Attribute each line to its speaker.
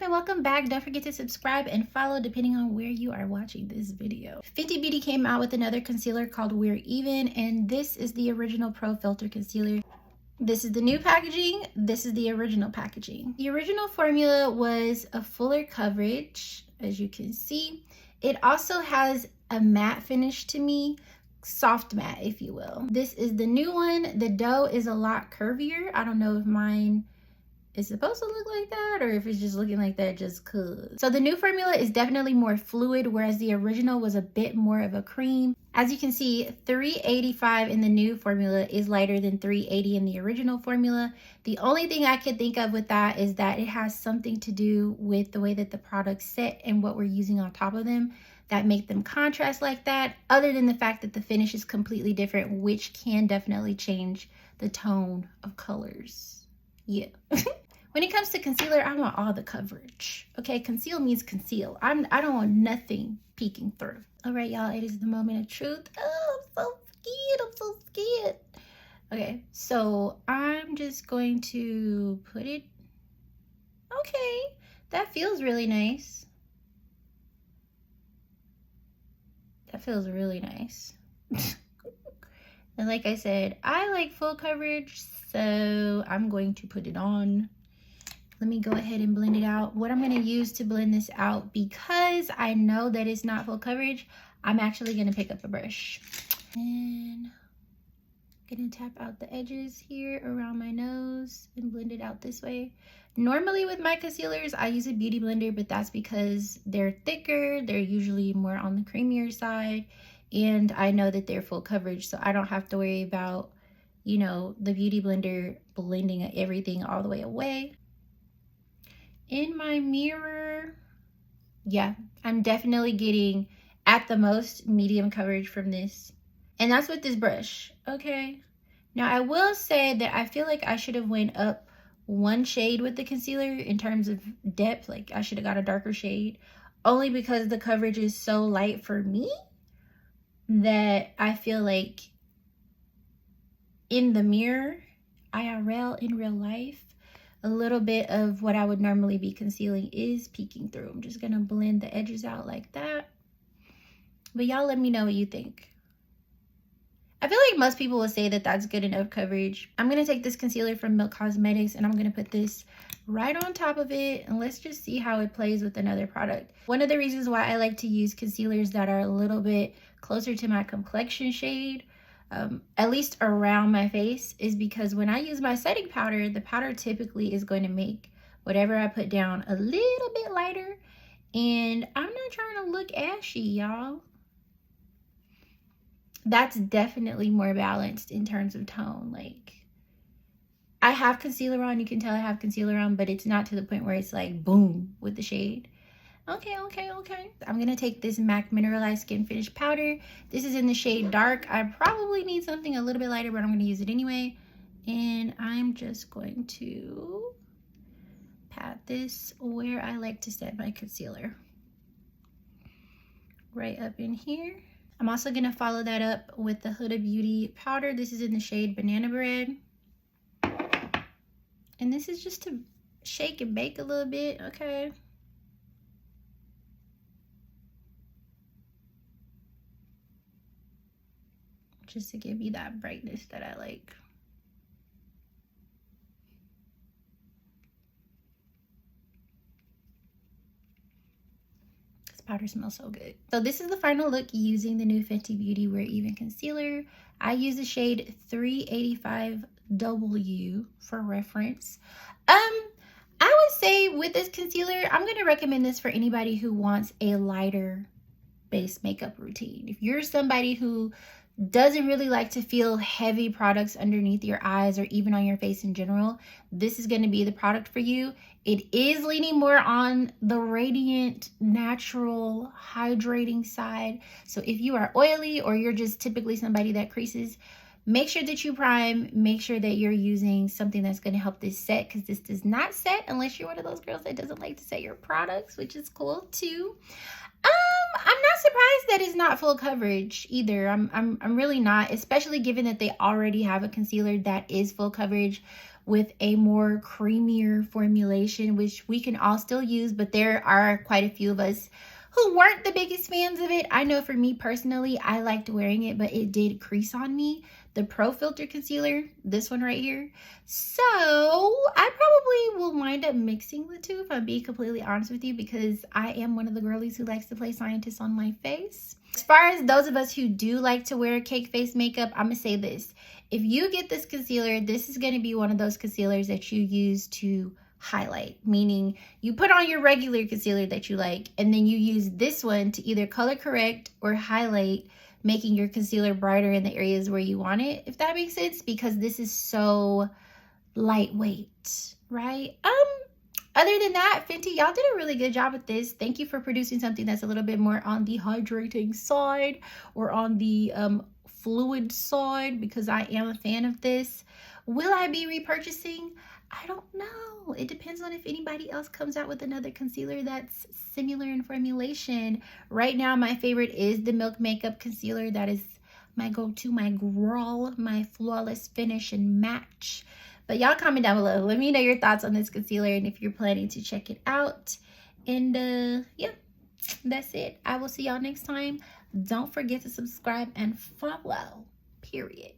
Speaker 1: and welcome back. Don't forget to subscribe and follow depending on where you are watching this video. Fenty Beauty came out with another concealer called We're Even, and this is the original Pro Filt'r concealer. This is the new packaging. This is the original packaging. The original formula was a fuller coverage, as you can see. It also has a matte finish to me, soft matte, if you will. This is the new one. The dough is a lot curvier. I don't know if mine is supposed to look like that or if it's just looking like that just cause. So the new formula is definitely more fluid, whereas the original was a bit more of a cream. As you can see, 385 in the new formula is lighter than 380 in the original formula. The only thing I could think of with that is that it has something to do with the way that the products sit and what we're using on top of them that make them contrast like that, other than the fact that the finish is completely different, which can definitely change the tone of colors. Yeah. When it comes to concealer, I want all the coverage. Okay, conceal means conceal. I don't want nothing peeking through. All right, y'all, it is the moment of truth. Oh, I'm so scared. I'm so scared. Okay, so I'm just going to put it. Okay, that feels really nice. That feels really nice. And like I said, I like full coverage, so I'm going to put it on. Let me go ahead and blend it out. What I'm going to use to blend this out, because I know that it's not full coverage, I'm actually going to pick up a brush. And I'm going to tap out the edges here around my nose and blend it out this way. Normally with my concealers, I use a beauty blender, but that's because they're thicker. They're usually more on the creamier side. And I know that they're full coverage, so I don't have to worry about, you know, the beauty blender blending everything all the way away. In my mirror, yeah, I'm definitely getting at the most medium coverage from this. And that's with this brush, okay? Now I will say that I feel like I should have went up one shade with the concealer in terms of depth. Like I should have got a darker shade, only because the coverage is so light for me that I feel like in the mirror, IRL, in real life, a little bit of what I would normally be concealing is peeking through. I'm just gonna blend the edges out like that. But y'all let me know what you think. I feel like most people will say that that's good enough coverage. I'm gonna take this concealer from Milk Cosmetics and I'm gonna put this right on top of it, and let's just see how it plays with another product. One of the reasons why I like to use concealers that are a little bit closer to my complexion shade, at least around my face, is because when I use my setting powder, the powder typically is going to make whatever I put down a little bit lighter, and I'm not trying to look ashy, y'all. That's definitely more balanced in terms of tone. Like, I have concealer on, you can tell I have concealer on, but it's not to the point where it's like boom with the shade. Okay. I'm gonna take this MAC Mineralized Skin Finish Powder. This is in the shade Dark. I probably need something a little bit lighter, but I'm gonna use it anyway. And I'm just going to pat this where I like to set my concealer. Right up in here. I'm also gonna follow that up with the Huda Beauty powder. This is in the shade Banana Bread. And this is just to shake and bake a little bit, okay? Just to give me that brightness that I like. This powder smells so good. So this is the final look using the new Fenty Beauty We're Even concealer. I use the shade 385W for reference. I would say with this concealer, I'm going to recommend this for anybody who wants a lighter base makeup routine. If you're somebody who doesn't really like to feel heavy products underneath your eyes or even on your face in general, this is going to be the product for you. It is leaning more on the radiant, natural, hydrating side. So if you are oily or you're just typically somebody that creases, make sure that you prime. Make sure that you're using something that's going to help this set, because this does not set unless you're one of those girls that doesn't like to set your products, which is cool too. I'm not surprised that it's not full coverage either. I'm really not, especially given that they already have a concealer that is full coverage with a more creamier formulation, which we can all still use, but there are quite a few of us who weren't the biggest fans of it. I know for me personally, I liked wearing it, but it did crease on me. The Pro Filt'r concealer, this one right here. So I probably will wind up mixing the two, if I'm being completely honest with you, because I am one of the girlies who likes to play scientist on my face. As far as those of us who do like to wear cake face makeup, I'm gonna say this. If you get this concealer, this is gonna be one of those concealers that you use to highlight, meaning you put on your regular concealer that you like, and then you use this one to either color correct or highlight, making your concealer brighter in the areas where you want it, if that makes sense, because this is so lightweight, right? Other than that, Fenty, y'all did a really good job with this. Thank you for producing something that's a little bit more on the hydrating side or on the fluid side, because I am a fan of this. Will I be repurchasing? I don't know. It depends on if anybody else comes out with another concealer that's similar in formulation. Right now, my favorite is the Milk Makeup Concealer. That is my go-to, my girl, my flawless finish and match. But y'all comment down below. Let me know your thoughts on this concealer and if you're planning to check it out. And yeah, that's it. I will see y'all next time. Don't forget to subscribe and follow, period.